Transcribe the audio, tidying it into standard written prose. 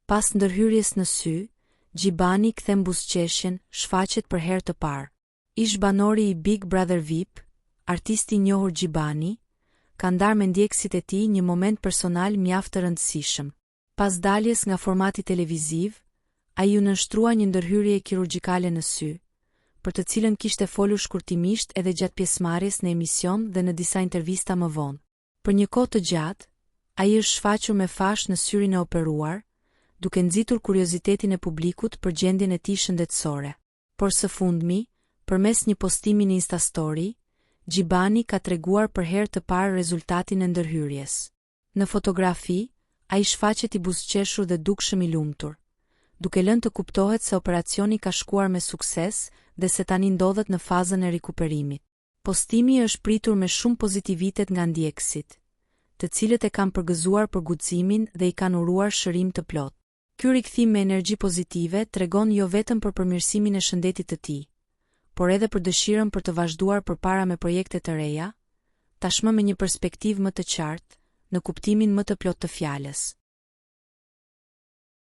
Pas ndërhyrjes në sy, Gjibani kthen buzëqeshjen, shfaqet për herë të parë. Ish banori i Big Brother VIP, artisti i njohur Gjibani, ka ndarë me ndjekësit e tij një moment personal mjaft të rëndësishëm. Pas daljes nga formati televiziv, ai u nënshtrua një ndërhyrje kirurgjikale në sy, për të cilën kishte folur shkurtimisht edhe gjatë pjesëmarrjes në emision dhe në disa intervista më vonë. Për një kohë të gjatë, ai është shfaqur me fash në syrin e operuar, duke nxitur kuriozitetin e publikut për gjendjen e tij shëndetësore. Por së fundmi, përmes një postimi në Instastory, Gjibani ka treguar për herë të parë rezultatin e ndërhyrjes. Në fotografi, ai shfaqet i buzëqeshur dhe dukshëm i lumtur, duke lënë të kuptohet se operacioni ka shkuar me sukses dhe se tani ndodhet në fazën e rikuperimit. Postimi është pritur me shumë pozitivitet nga ndjekësit, të cilët e kanë përgëzuar për guximin dhe i kanë uruar shërim të plotë. Ky rikthim me energji pozitive tregon jo vetëm për përmirësimin e shëndetit të tij, por edhe për dëshirën për të vazhduar përpara me projekte të reja, tashmë me një perspektivë më të qartë, në kuptimin më të plotë të fjalës.